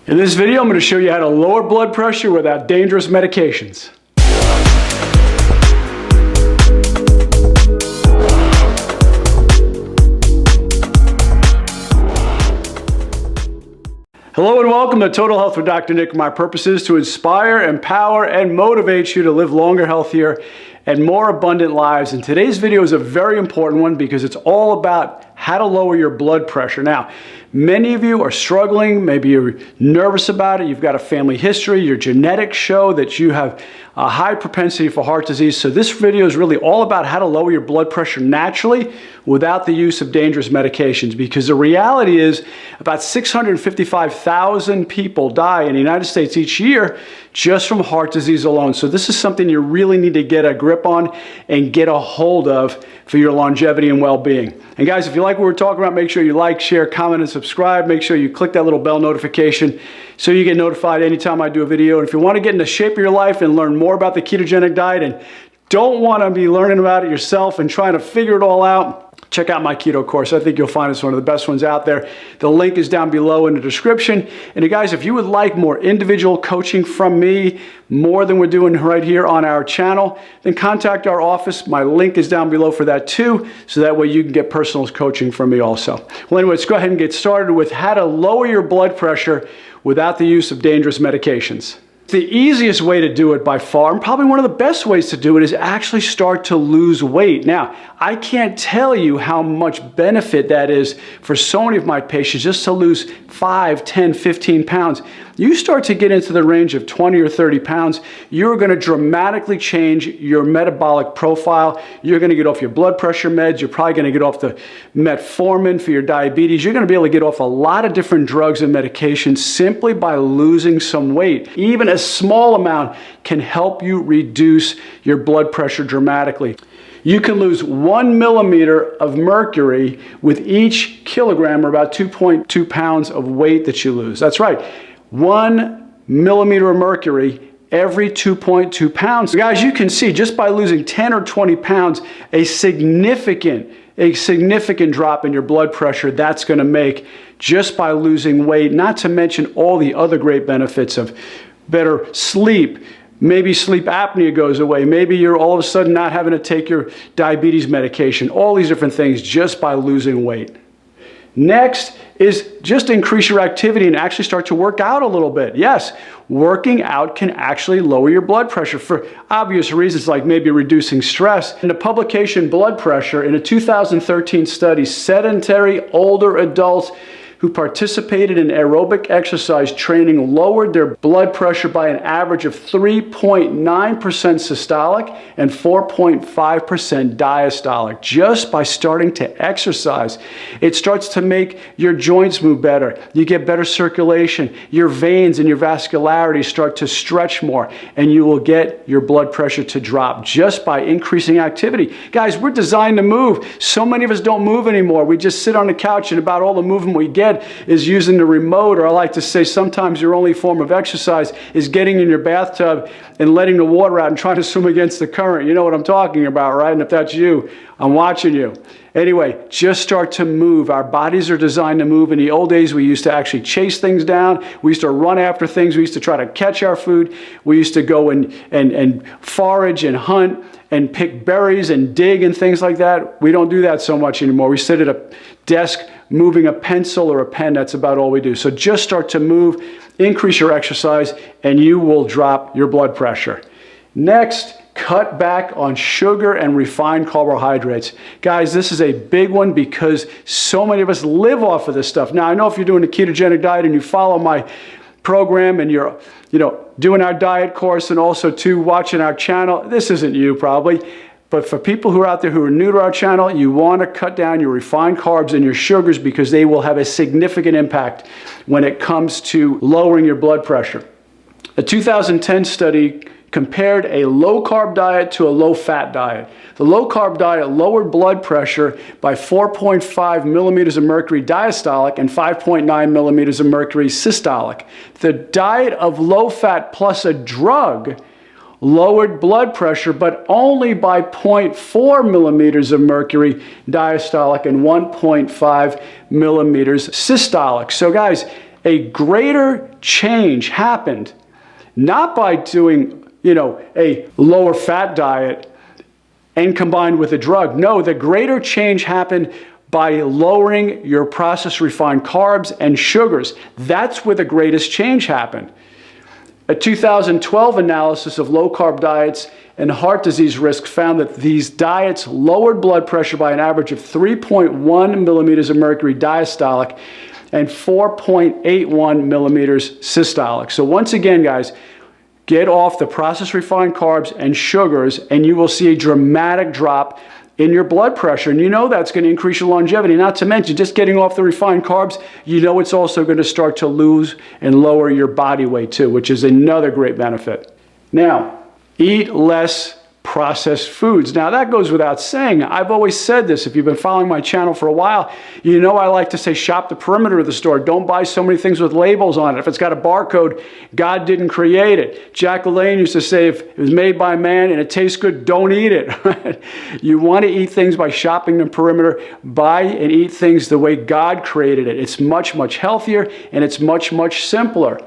In this video, I'm going to show you how to lower blood pressure without dangerous medications. Hello and welcome to Total Health with Dr. Nick. My purpose is to inspire, empower, and motivate you to live longer, healthier, and more abundant lives. And today's video is a very important one because it's all about how to lower your blood pressure. Now, many of you are struggling, maybe you're nervous about it, you've got a family history, your genetics show that you have a high propensity for heart disease. So this video is really all about how to lower your blood pressure naturally without the use of dangerous medications, because the reality is about 655,000 people die in the United States each year just from heart disease alone. So this is something you really need to get a grip on and get a hold of for your longevity and well-being. And guys, if you like what we're talking about, make sure you like, share, comment, and subscribe. Make sure you click that little bell notification so you get notified anytime I do a video. And if you want to get in the shape of your life and learn more about the ketogenic diet and don't want to be learning about it yourself and trying to figure it all out, check out my keto course. I think you'll find it's one of the best ones out there. The link is down below in the description. And guys, if you would like more individual coaching from me, more than we're doing right here on our channel, then contact our office. My link is down below for that too, so that way you can get personal coaching from me also. Well, anyway, let's go ahead and get started with how to lower your blood pressure without the use of dangerous medications. The easiest way to do it by far, and probably one of the best ways to do it, is actually start to lose weight. Now, I can't tell you how much benefit that is for so many of my patients just to lose 5, 10, 15 pounds. You start to get into the range of 20 or 30 pounds, you're going to dramatically change your metabolic profile. You're going to get off your blood pressure meds. You're probably going to get off the metformin for your diabetes. You're going to be able to get off a lot of different drugs and medications simply by losing some weight. Even a small amount can help you reduce your blood pressure dramatically. You can lose 1 millimeter of mercury with each kilogram, or about 2.2 pounds of weight that you lose. That's right, 1 millimeter of mercury every 2.2 pounds. So guys, you can see just by losing 10 or 20 pounds, a significant drop in your blood pressure that's going to make just by losing weight, not to mention all the other great benefits of better sleep. Maybe sleep apnea goes away. Maybe you're all of a sudden not having to take your diabetes medication. All these different things just by losing weight. Next is just increase your activity and actually start to work out a little bit. Yes, working out can actually lower your blood pressure for obvious reasons, like maybe reducing stress. In the publication Blood Pressure, in a 2013 study, sedentary older adults who participated in aerobic exercise training lowered their blood pressure by an average of 3.9% systolic and 4.5% diastolic just by starting to exercise. It starts to make your joints move better. You get better circulation. Your veins and your vascularity start to stretch more, and you will get your blood pressure to drop just by increasing activity. Guys, we're designed to move. So many of us don't move anymore. We just sit on the couch, and about all the movement we get is using the remote, or I like to say sometimes your only form of exercise is getting in your bathtub and letting the water out and trying to swim against the current. You know what I'm talking about, right? And if that's you, I'm watching you. Anyway, just start to move. Our bodies are designed to move. In the old days, we used to actually chase things down. We used to run after things. We used to try to catch our food. We used to go and forage and hunt and pick berries and dig and things like that. We don't do that so much anymore. We sit at a desk moving a pencil or a pen. That's about all we do. So just start to move, increase your exercise, and you will drop your blood pressure. Next, cut back on sugar and refined carbohydrates. Guys, this is a big one because so many of us live off of this stuff. Now, I know if you're doing a ketogenic diet and you follow my program and you're doing our diet course and also too watching our channel, this isn't you probably. But for people who are out there who are new to our channel, you want to cut down your refined carbs and your sugars because they will have a significant impact when it comes to lowering your blood pressure. A 2010 study compared a low-carb diet to a low-fat diet. The low-carb diet lowered blood pressure by 4.5 millimeters of mercury diastolic and 5.9 millimeters of mercury systolic. The diet of low-fat plus a drug lowered blood pressure, but only by 0.4 millimeters of mercury diastolic and 1.5 millimeters systolic. So guys, a greater change happened not by doing, a lower fat diet and combined with a drug. No, the greater change happened by lowering your processed refined carbs and sugars. That's where the greatest change happened. A 2012 analysis of low-carb diets and heart disease risk found that these diets lowered blood pressure by an average of 3.1 millimeters of mercury diastolic and 4.81 millimeters systolic. So once again, guys, get off the processed refined carbs and sugars, and you will see a dramatic drop in your blood pressure. And that's going to increase your longevity. Not to mention, just getting off the refined carbs, it's also going to start to lose and lower your body weight too, which is another great benefit. Now, eat less processed foods. Now, that goes without saying. I've always said this. If you've been following my channel for a while, I like to say shop the perimeter of the store. Don't buy so many things with labels on it. If it's got a barcode, God didn't create it. Jack LaLanne used to say, if it was made by man and it tastes good, don't eat it. You want to eat things by shopping the perimeter. Buy and eat things the way God created it. It's much, much healthier, and it's much, much simpler.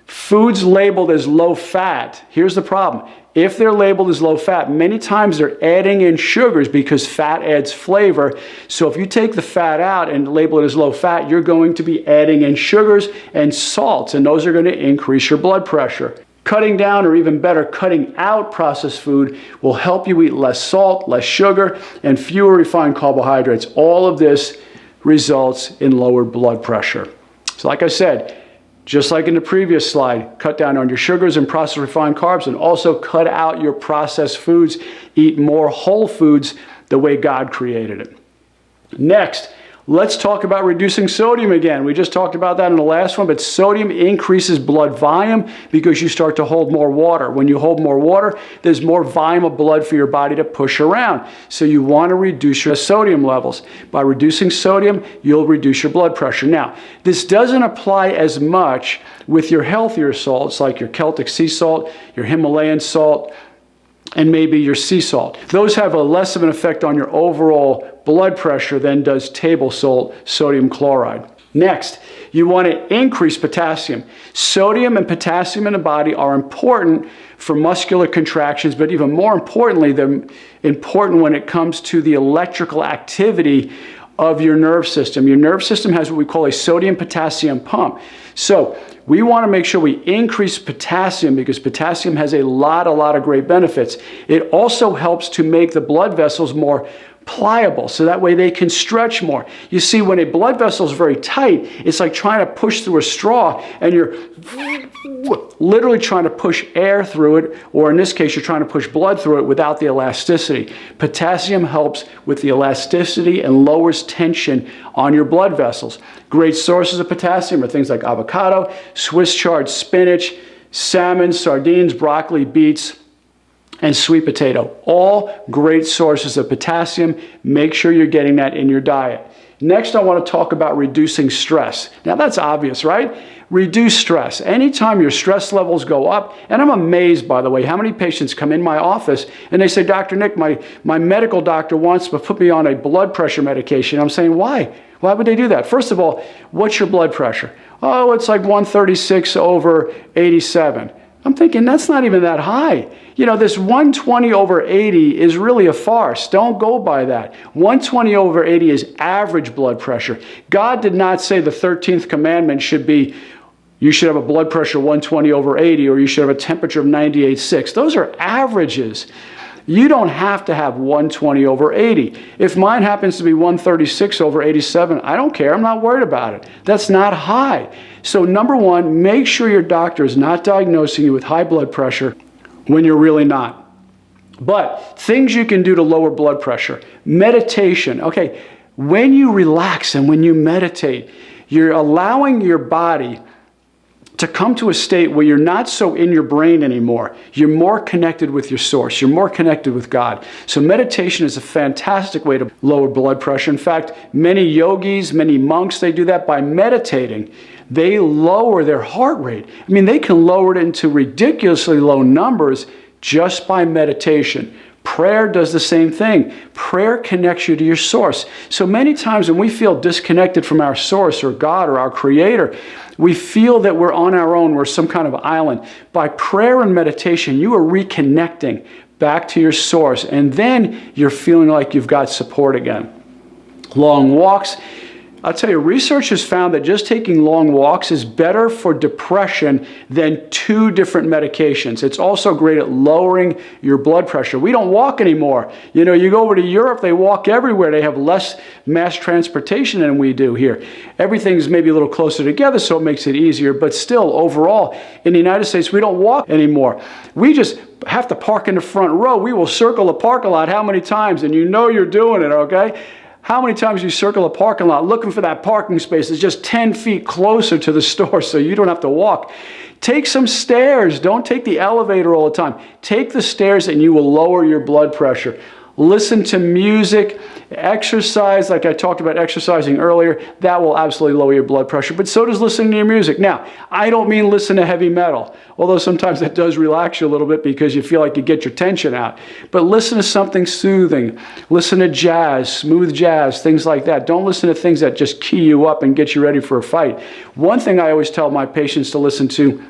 Foods labeled as low fat, here's the problem. If they're labeled as low fat, many times they're adding in sugars because fat adds flavor. So if you take the fat out and label it as low fat, you're going to be adding in sugars and salts, and those are going to increase your blood pressure. Cutting down, or even better, cutting out processed food will help you eat less salt, less sugar, and fewer refined carbohydrates. All of this results in lower blood pressure. So like I said, just like in the previous slide, cut down on your sugars and processed refined carbs, and also cut out your processed foods. Eat more whole foods the way God created it. Next, let's talk about reducing sodium again. We just talked about that in the last one, but sodium increases blood volume because you start to hold more water. When you hold more water, there's more volume of blood for your body to push around. So you want to reduce your sodium levels. By reducing sodium, you'll reduce your blood pressure. Now, this doesn't apply as much with your healthier salts, like your Celtic sea salt, your Himalayan salt, and maybe your sea salt. Those have a less of an effect on your overall blood pressure than does table salt, sodium chloride. Next, you want to increase potassium. Sodium and potassium in the body are important for muscular contractions, but even more importantly, they're important when it comes to the electrical activity of your nerve system. Your nerve system has what we call a sodium-potassium pump. So we want to make sure we increase potassium because potassium has a lot of great benefits. It also helps to make the blood vessels more pliable, so that way they can stretch more. You see, when a blood vessel is very tight, it's like trying to push through a straw, and you're literally trying to push air through it, or in this case, you're trying to push blood through it without the elasticity. Potassium helps with the elasticity and lowers tension on your blood vessels. Great sources of potassium are things like avocado, Swiss chard spinach, salmon, sardines, broccoli, beets, and sweet potato. All great sources of potassium. Make sure you're getting that in your diet. Next, I want to talk about reducing stress. Now, that's obvious, right? Reduce stress. Anytime your stress levels go up, and I'm amazed, by the way, how many patients come in my office and they say, Dr. Nick, my medical doctor wants to put me on a blood pressure medication. I'm saying, why? Why would they do that? First of all, what's your blood pressure? Oh, it's like 136 over 87. I'm thinking, that's not even that high. This 120 over 80 is really a farce. Don't go by that. 120 over 80 is average blood pressure. God did not say the 13th commandment should be, you should have a blood pressure 120 over 80, or you should have a temperature of 98.6. Those are averages. You don't have to have 120 over 80. If mine happens to be 136 over 87, I don't care. I'm not worried about it. That's not high. So number one, make sure your doctor is not diagnosing you with high blood pressure when you're really not. But things you can do to lower blood pressure. Meditation. Okay, when you relax and when you meditate, you're allowing your body to come to a state where you're not so in your brain anymore. You're more connected with your source. You're more connected with God. So meditation is a fantastic way to lower blood pressure. In fact, many yogis, many monks, they do that by meditating. They lower their heart rate. They can lower it into ridiculously low numbers just by meditation. Prayer does the same thing. Prayer connects you to your source. So many times when we feel disconnected from our source or God or our creator, we feel that we're on our own, we're some kind of island. By prayer and meditation, you are reconnecting back to your source, and then you're feeling like you've got support again. Long walks. I'll tell you, research has found that just taking long walks is better for depression than 2 different medications. It's also great at lowering your blood pressure. We don't walk anymore. You know, you go over to Europe, they walk everywhere. They have less mass transportation than we do here. Everything's maybe a little closer together, so it makes it easier. But still, overall, in the United States, we don't walk anymore. We just have to park in the front row. We will circle the parking lot how many times? And you know you're doing it, okay? How many times you circle a parking lot looking for that parking space that's just 10 feet closer to the store so you don't have to walk? Take some stairs. Don't take the elevator all the time. Take the stairs and you will lower your blood pressure. Listen to music, exercise, like I talked about exercising earlier. That will absolutely lower your blood pressure, but so does listening to your music. Now, I don't mean listen to heavy metal, although sometimes that does relax you a little bit because you feel like you get your tension out. But listen to something soothing. Listen to jazz, smooth jazz, things like that. Don't listen to things that just key you up and get you ready for a fight. One thing I always tell my patients to listen to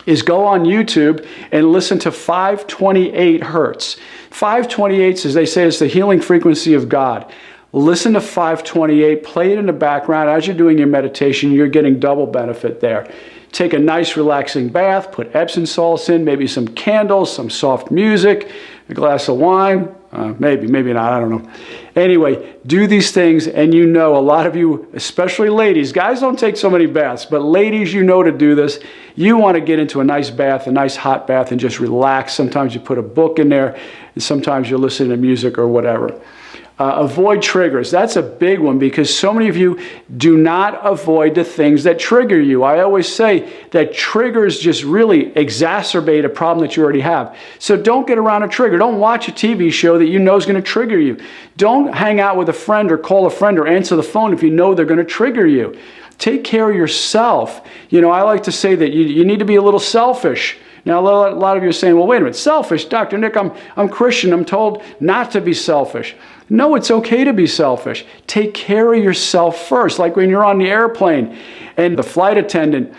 is go on YouTube and listen to 528 hertz. 528, as they say, is the healing frequency of God. Listen to 528, play it in the background. As you're doing your meditation, you're getting double benefit there. Take a nice relaxing bath, put Epsom salts in, maybe some candles, some soft music, a glass of wine, maybe not, I don't know. Anyway, do these things, and you know, a lot of you, especially ladies, guys don't take so many baths, but ladies, you know to do this. You want to get into a nice bath, a nice hot bath, and just relax. Sometimes you put a book in there, and sometimes you're listening to music or whatever. Avoid triggers. That's a big one because so many of you do not avoid the things that trigger you. I always say that triggers just really exacerbate a problem that you already have. So don't get around a trigger. Don't watch a TV show that you know is going to trigger you. Don't hang out with a friend or call a friend or answer the phone if you know they're going to trigger you. Take care of yourself. You know, I like to say that you need to be a little selfish. Now, a lot of you are saying, well, wait a minute, selfish? Dr. Nick, I'm Christian. I'm told not to be selfish. No, it's okay to be selfish. Take care of yourself first. Like when you're on the airplane and the flight attendant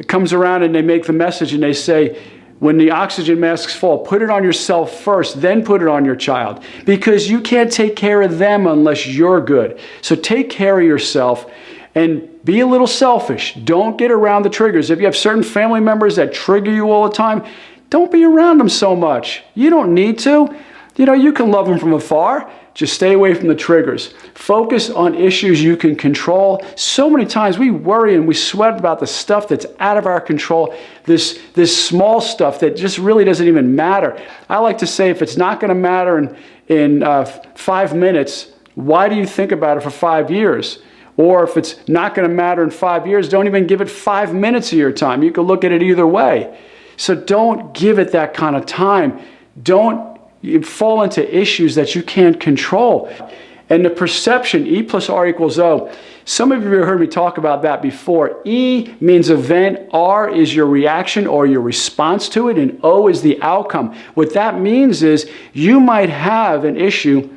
comes around and they make the message and they say, when the oxygen masks fall, put it on yourself first, then put it on your child. Because you can't take care of them unless you're good. So take care of yourself and be a little selfish. Don't get around the triggers. If you have certain family members that trigger you all the time, don't be around them so much. You don't need to. You know, you can love them from afar. Just stay away from the triggers. Focus on issues you can control. So many times we worry and we sweat about the stuff that's out of our control, this small stuff that just really doesn't even matter. I like to say if it's not going to matter in 5 minutes, why do you think about it for 5 years? Or if it's not going to matter in 5 years, don't even give it 5 minutes of your time. You can look at it either way. So don't give it that kind of time. Don't fall into issues that you can't control. And the perception, E plus R equals O. Some of you have heard me talk about that before. E means event, R is your reaction or your response to it, and O is the outcome. What that means is you might have an issue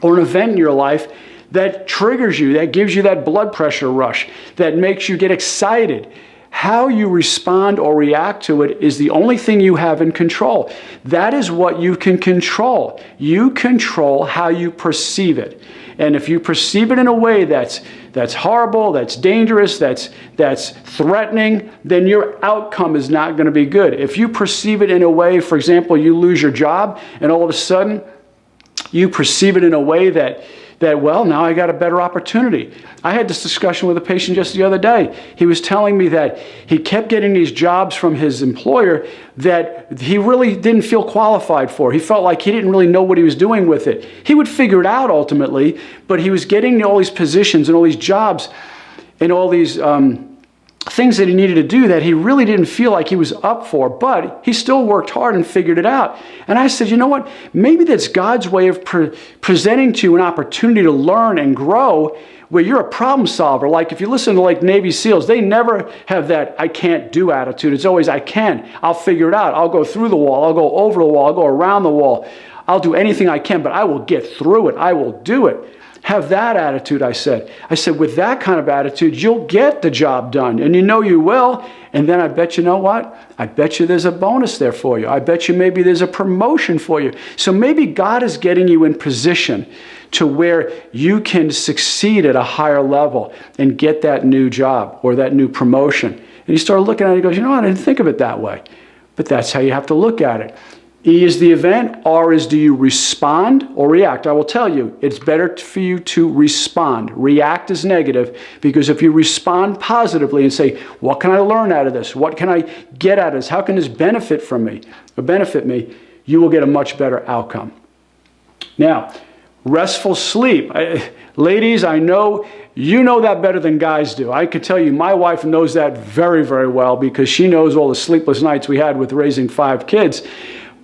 or an event in your life that triggers you, that gives you that blood pressure rush, that makes you get excited. How you respond or react to it is the only thing you have in control. That is what you can control. You control how you perceive it. And if you perceive it in a way that's horrible, that's dangerous, that's threatening, then your outcome is not going to be good. If you perceive it in a way, for example, you lose your job and all of a sudden you perceive it in a way that well, now I got a better opportunity. I had this discussion with a patient just the other day. He was telling me that he kept getting these jobs from his employer that he really didn't feel qualified for. He felt like he didn't really know what he was doing with it. He would figure it out ultimately, but he was getting all these positions and all these jobs and all these things that he needed to do that he really didn't feel like he was up for, but he still worked hard and figured it out. And I said, you know what? Maybe that's God's way of presenting to you an opportunity to learn and grow where you're a problem solver. Like if you listen to like Navy SEALs, they never have that I can't do attitude. It's always I can. I'll figure it out. I'll go through the wall. I'll go over the wall. I'll go around the wall. I'll do anything I can, but I will get through it. I will do it. Have that attitude, I said. I said, with that kind of attitude, you'll get the job done, and you know you will. And then I bet you know what? I bet you there's a bonus there for you. I bet you maybe there's a promotion for you. So maybe God is getting you in position to where you can succeed at a higher level and get that new job or that new promotion. And you start looking at it and he goes, you know what? I didn't think of it that way. But that's how you have to look at it. E is the event, R is do you respond or react? I will tell you, it's better for you to respond. React is negative, because if you respond positively and say, what can I learn out of this? What can I get out of this? How can this benefit me? You will get a much better outcome. Now, restful sleep. Ladies, I know you know that better than guys do. I could tell you my wife knows that very, very well, because she knows all the sleepless nights we had with raising 5 kids.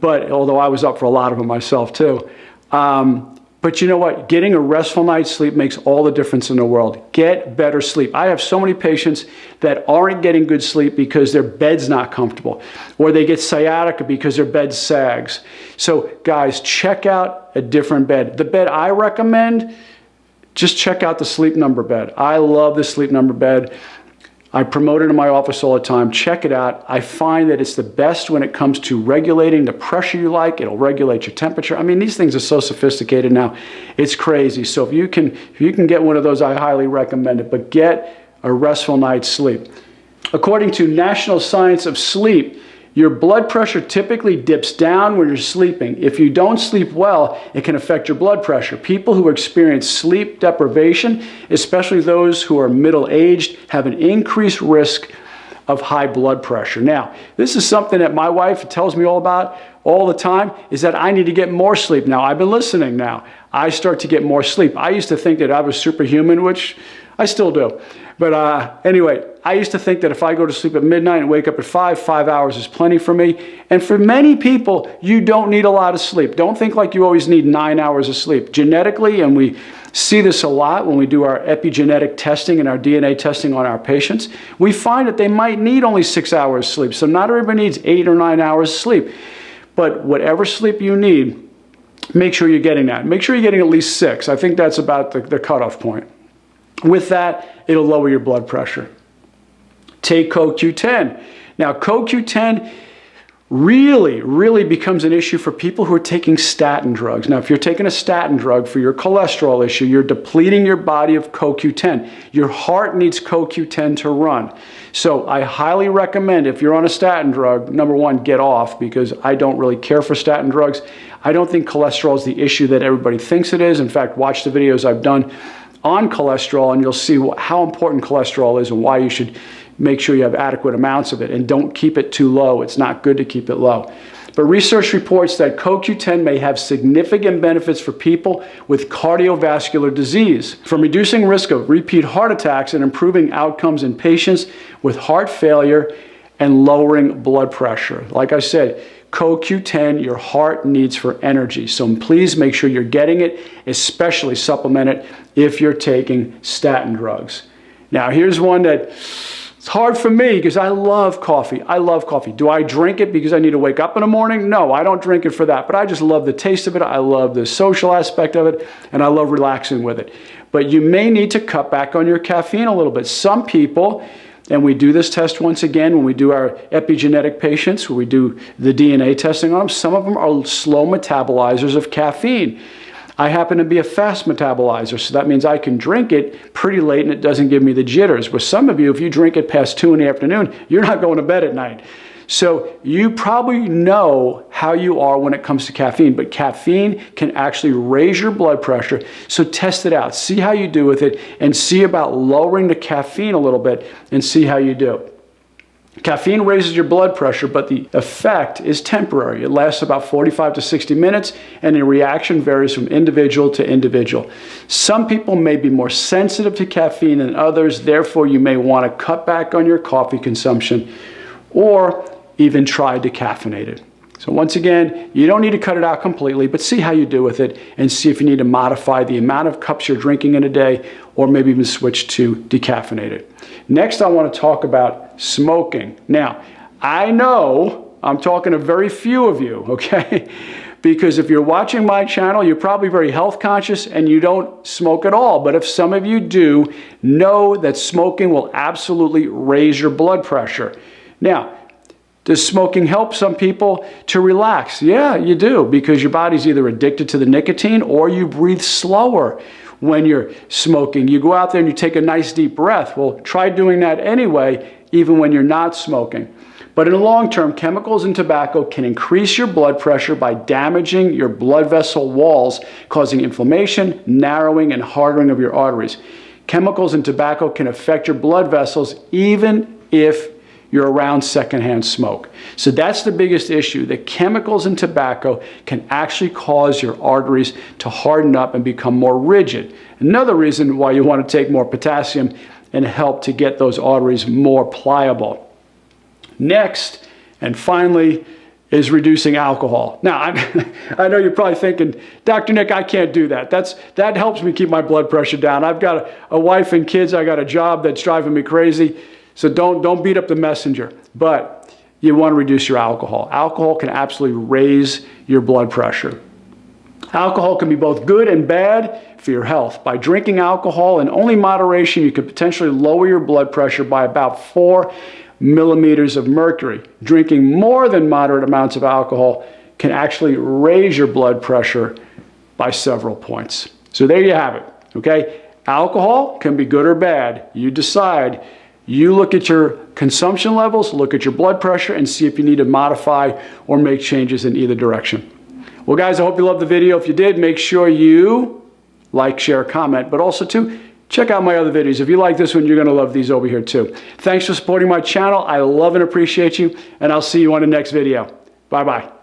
But although I was up for a lot of them myself too. But you know what? Getting a restful night's sleep makes all the difference in the world. Get better sleep. I have so many patients that aren't getting good sleep because their bed's not comfortable, or they get sciatica because their bed sags. So guys, check out a different bed. The bed I recommend, just check out the Sleep Number bed. I love the Sleep Number bed. I promote it in my office all the time. Check it out. I find that it's the best when it comes to regulating the pressure you like. It'll regulate your temperature. I mean, these things are so sophisticated now. It's crazy. So if you can get one of those, I highly recommend it. But get a restful night's sleep. According to National Science of Sleep, your blood pressure typically dips down when you're sleeping. If you don't sleep well, it can affect your blood pressure. People who experience sleep deprivation, especially those who are middle-aged, have an increased risk of high blood pressure. Now, this is something that my wife tells me all about all the time, is that I need to get more sleep. Now, I've been listening now. I start to get more sleep. I used to think that I was superhuman, which I still do. But anyway, I used to think that if I go to sleep at midnight and wake up at 5 hours is plenty for me. And for many people, you don't need a lot of sleep. Don't think like you always need 9 hours of sleep. Genetically, and we see this a lot when we do our epigenetic testing and our DNA testing on our patients, we find that they might need only 6 hours sleep. So not everybody needs 8 or 9 hours sleep. But whatever sleep you need, make sure you're getting that. Make sure you're getting at least 6. I think that's about the cutoff point. With that, it'll lower your blood pressure. Take CoQ10. Now, CoQ10 really becomes an issue for people who are taking statin drugs. Now, if you're taking a statin drug for your cholesterol issue, you're depleting your body of CoQ10. Your heart needs CoQ10 to run. So I highly recommend, if you're on a statin drug, number one, get off, because I don't really care for statin drugs. I don't think cholesterol is the issue that everybody thinks it is. In fact, watch the videos I've done on cholesterol, and you'll see how important cholesterol is and why you should make sure you have adequate amounts of it, and don't keep it too low. It's not good to keep it low. But research reports that CoQ10 may have significant benefits for people with cardiovascular disease, from reducing risk of repeat heart attacks and improving outcomes in patients with heart failure and lowering blood pressure. Like I said, CoQ10, your heart needs for energy. So please make sure you're getting it, especially supplement it if you're taking statin drugs. Now, here's one that it's hard for me, because I love coffee. I love coffee. Do I drink it because I need to wake up in the morning? No, I don't drink it for that. But I just love the taste of it. I love the social aspect of it, and I love relaxing with it. But you may need to cut back on your caffeine a little bit. Some people, and we do this test once again when we do our epigenetic patients, where we do the DNA testing on them, some of them are slow metabolizers of caffeine. I happen to be a fast metabolizer, so that means I can drink it pretty late and it doesn't give me the jitters. With some of you, if you drink it past 2 in the afternoon, you're not going to bed at night. So you probably know how you are when it comes to caffeine, but caffeine can actually raise your blood pressure. So test it out. See how you do with it, and see about lowering the caffeine a little bit and see how you do. Caffeine raises your blood pressure, but the effect is temporary. It lasts about 45 to 60 minutes, and the reaction varies from individual to individual. Some people may be more sensitive to caffeine than others, therefore you may want to cut back on your coffee consumption or even try decaffeinated. So once again, you don't need to cut it out completely, but see how you do with it, and see if you need to modify the amount of cups you're drinking in a day, or maybe even switch to decaffeinated. Next, I want to talk about smoking. Now, I know I'm talking to very few of you, okay? because if you're watching my channel, you're probably very health conscious and you don't smoke at all. But if some of you do, know that smoking will absolutely raise your blood pressure. Now, does smoking help some people to relax? Yeah, you do, because your body's either addicted to the nicotine or you breathe slower when you're smoking. You go out there and you take a nice deep breath. Well, try doing that anyway, even when you're not smoking. But in the long term, chemicals in tobacco can increase your blood pressure by damaging your blood vessel walls, causing inflammation, narrowing, and hardening of your arteries. Chemicals in tobacco can affect your blood vessels even if you're around secondhand smoke. So that's the biggest issue. The chemicals in tobacco can actually cause your arteries to harden up and become more rigid. Another reason why you want to take more potassium and help to get those arteries more pliable. Next, and finally, is reducing alcohol. Now, I know you're probably thinking, Dr. Nick, I can't do that. That helps me keep my blood pressure down. I've got a wife and kids. I got a job that's driving me crazy. So don't beat up the messenger. But you want to reduce your alcohol. Alcohol can absolutely raise your blood pressure. Alcohol can be both good and bad for your health. By drinking alcohol in only moderation, you could potentially lower your blood pressure by about 4 millimeters of mercury. Drinking more than moderate amounts of alcohol can actually raise your blood pressure by several points. So there you have it, okay? Alcohol can be good or bad. You decide. You look at your consumption levels, look at your blood pressure, and see if you need to modify or make changes in either direction. Well, guys, I hope you loved the video. If you did, make sure you like, share, comment, but also, too, check out my other videos. If you like this one, you're going to love these over here, too. Thanks for supporting my channel. I love and appreciate you, and I'll see you on the next video. Bye-bye.